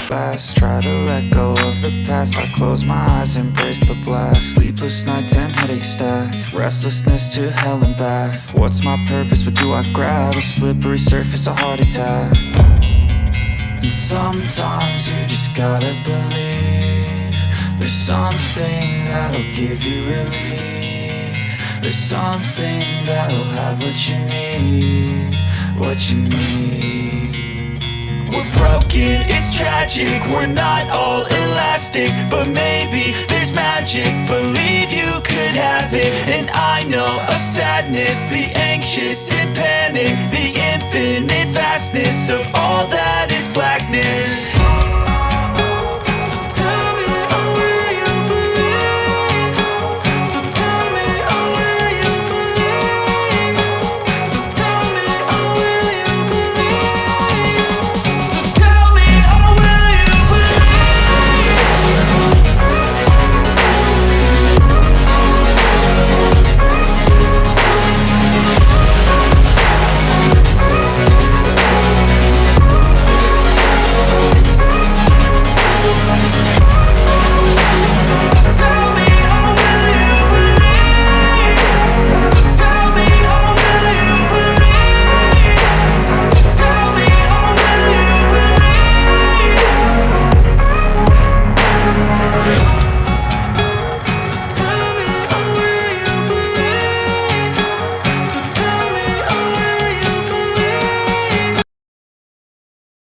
last. Try to let go of the past. I close my eyes, embrace the black. Sleepless nights and headaches stack. Restlessness to hell and back. What's my purpose? What do I grab? A slippery surface, a heart attack. And sometimes you just gotta believe there's something that'll give you relief. There's something that'll have what you need, what you need. We're broken, it's tragic, we're not all elastic, but maybe there's magic, believe you could have it. And I know of sadness, the anxious and panic, the infinite vastness of all that is blackness.